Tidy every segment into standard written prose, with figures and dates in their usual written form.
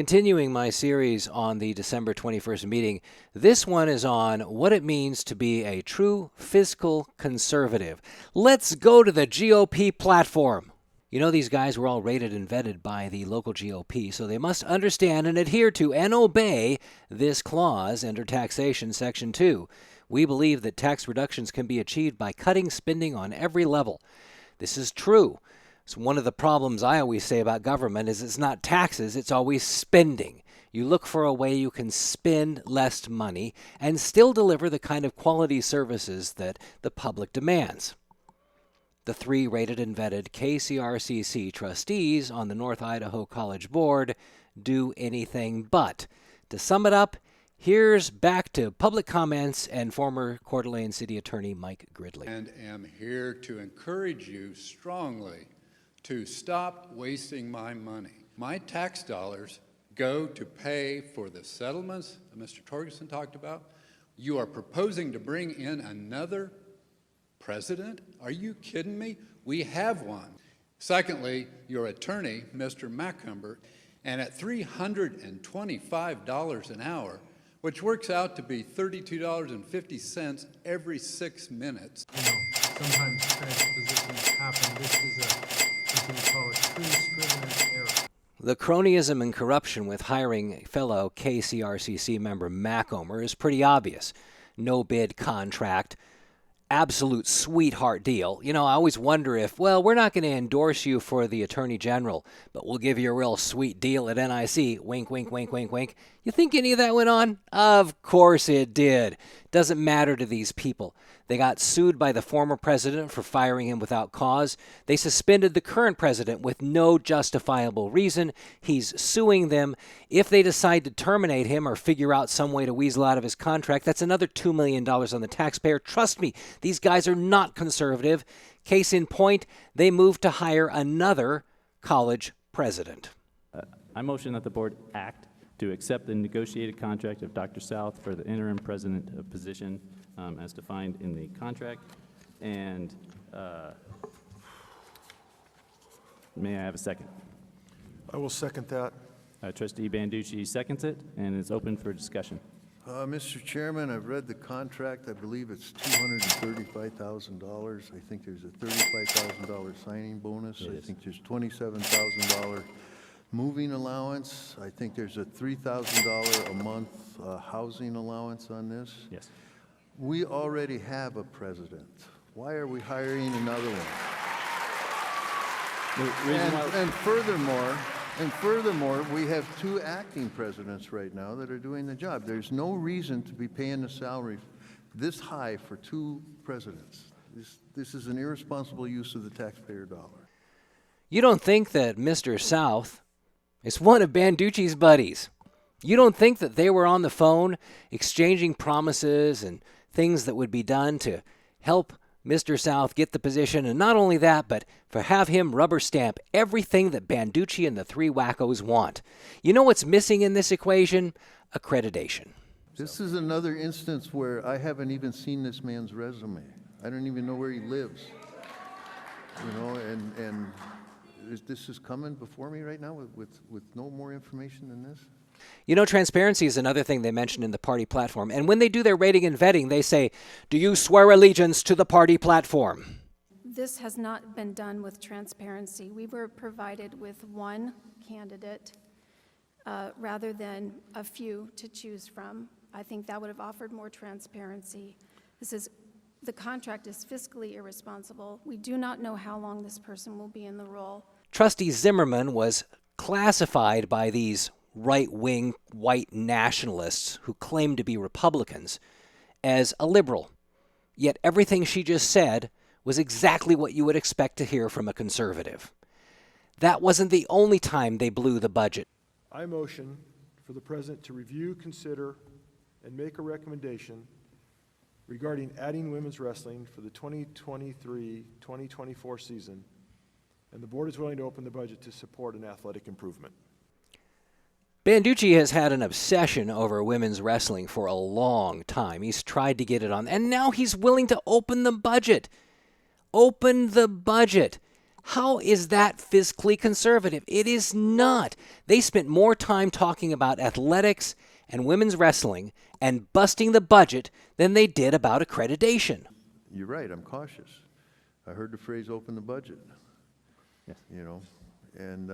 Continuing my series on the December 21st meeting, this one is on what it means to be a true fiscal conservative. Let's go to the GOP platform. You know, these guys were all rated and vetted by the local GOP, so they must understand and adhere to and obey this clause under taxation, Section 2. We believe that tax reductions can be achieved by cutting spending on every level. This is true. So one of the problems I always say about government is it's not taxes, it's always spending. You look for a way you can spend less money and still deliver the kind of quality services that the public demands. The 3 rated and vetted KCRCC trustees on the North Idaho College board do anything but. To sum it up, here's back to public comments and former Coeur d'Alene City Attorney Mike Gridley. And am here to encourage you strongly to stop wasting my money. My tax dollars go to pay for the settlements that Mr. Torgerson talked about. You are proposing to bring in another president? Are you kidding me? We have one. Secondly, your attorney, Mr. Macumber, and at $325 an hour, which works out to be $32.50 every 6 minutes. You know, sometimes transpositions happen. This is what we call a true scrivener's error. The cronyism and corruption with hiring fellow KCRCC member Macomber is pretty obvious. No bid contract, absolute sweetheart deal. You know, I always wonder if, well, we're not going to endorse you for the Attorney General, but we'll give you a real sweet deal at NIC. Wink, wink, wink, wink, wink. You think any of that went on? Of course it did. Doesn't matter to these people. They got sued by the former president for firing him without cause. They suspended the current president with no justifiable reason. He's suing them. If they decide to terminate him or figure out some way to weasel out of his contract, that's another $2 million on the taxpayer. Trust me, these guys are not conservative. Case in point, they moved to hire another college president. I motion that the board act to accept the negotiated contract of Dr. South for the interim president position as defined in the contract. And may I have a second? I will second that. Trustee Banducci seconds it, and it's open for discussion. Mr. Chairman, I've read the contract. I believe it's $235,000. I think there's a $35,000 signing bonus. I think there's $27,000 moving allowance. I think there's a $3,000 a month housing allowance on this. Yes. We already have a president. Why are we hiring another one? And furthermore, we have 2 acting presidents right now that are doing the job. There's no reason to be paying a salary this high for 2 presidents. This is an irresponsible use of the taxpayer dollar. You don't think that Mr. South is one of Banducci's buddies? You don't think that they were on the phone exchanging promises and things that would be done to help Mr. South get the position, and not only that, but for have him rubber stamp everything that Banducci and the 3 wackos want? You know what's missing in this equation? Accreditation. This is another instance where I haven't even seen this man's resume. I don't even know where he lives. You know, and this is coming before me right now with no more information than this. You know, transparency is another thing they mentioned in the party platform. And when they do their rating and vetting, they say, do you swear allegiance to the party platform? This has not been done with transparency. We were provided with 1 candidate rather than a few to choose from. I think that would have offered more transparency. The contract is fiscally irresponsible. We do not know how long this person will be in the role. Trustee Zimmerman was classified by these right-wing white nationalists who claim to be Republicans as a liberal. Yet everything she just said was exactly what you would expect to hear from a conservative. That wasn't the only time they blew the budget. I motion for the president to review, consider, and make a recommendation regarding adding women's wrestling for the 2023-2024 season, and the board is willing to open the budget to support an athletic improvement. Banducci has had an obsession over women's wrestling for a long time. He's tried to get it on, and now he's willing to open the budget. Open the budget. How is that fiscally conservative? It is not. They spent more time talking about athletics and women's wrestling and busting the budget than they did about accreditation. You're right, I'm cautious. I heard the phrase "open the budget." Yes. You know, and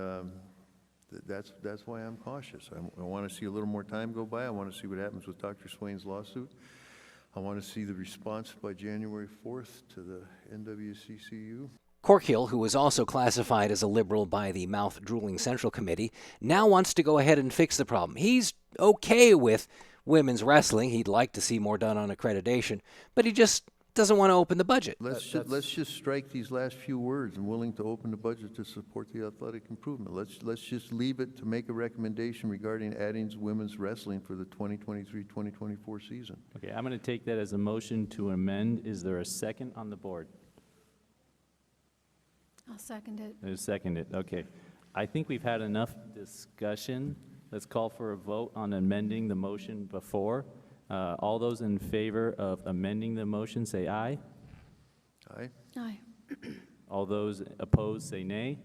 that's why I'm cautious. I want to see a little more time go by. I want to see what happens with Dr. Swain's lawsuit. I want to see the response by January 4th to the NWCCU. Corkhill, who was also classified as a liberal by the mouth-drooling Central Committee, now wants to go ahead and fix the problem. He's okay with women's wrestling. He'd like to see more done on accreditation, but he just doesn't want to open the budget. Let's just strike these last few words, "and willing to open the budget to support the athletic improvement." Let's just leave it to make a recommendation regarding adding women's wrestling for the 2023-2024 season. Okay, I'm going to take that as a motion to amend. Is there a second on the board? I'll second it. There's a second it. Okay. I think we've had enough discussion. Let's call for a vote on amending the motion before. All those in favor of amending the motion, say aye. Aye? Aye. All those opposed, say nay.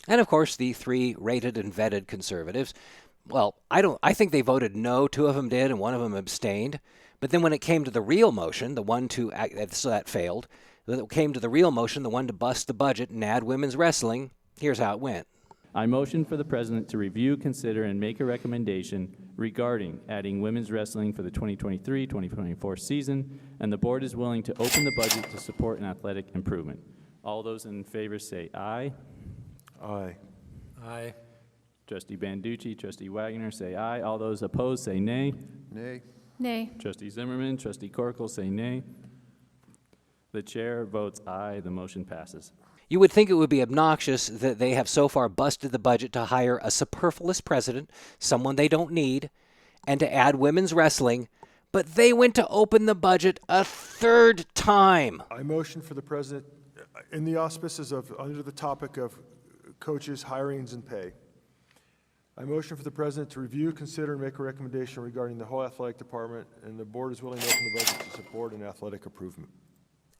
And of course, the three rated and vetted conservatives, well, I think they voted no. Two of them did, and one of them abstained. But then when it came to the real motion, the one to, so that failed. When it came to the real motion, the one to bust the budget and add women's wrestling, here's how it went. I motion for the president to review, consider, and make a recommendation regarding adding women's wrestling for the 2023-2024 season, and the board is willing to open the budget to support an athletic improvement. All those in favor say aye. Aye. Aye. Trustee Banducci, Trustee Wagner say aye. All those opposed say nay. Nay? Nay. Trustee Zimmerman, Trustee Corkle say nay. The chair votes aye. The motion passes. You would think it would be obnoxious that they have so far busted the budget to hire a superfluous president, someone they don't need, and to add women's wrestling, but they went to open the budget a third time. I motion for the president, in the auspices of, under the topic of coaches, hirings, and pay. I motion for the president to review, consider, and make a recommendation regarding the whole athletic department, and the board is willing to open the budget to support an athletic improvement.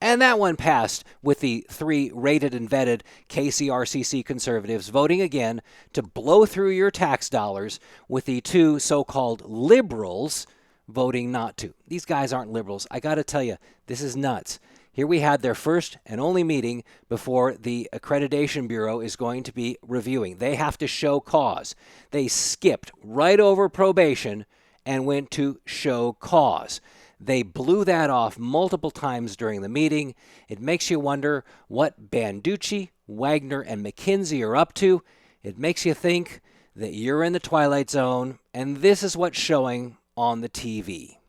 And that one passed with the three rated and vetted KCRCC conservatives voting again to blow through your tax dollars, with the two so-called liberals voting not to. These guys aren't liberals. I got to tell you, this is nuts. Here we had their first and only meeting before the Accreditation Bureau is going to be reviewing. They have to show cause. They skipped right over probation and went to show cause. They blew that off multiple times during the meeting. It makes you wonder what Banducci, Wagner, and McKinsey are up to. It makes you think that you're in the Twilight Zone, and this is what's showing on the TV.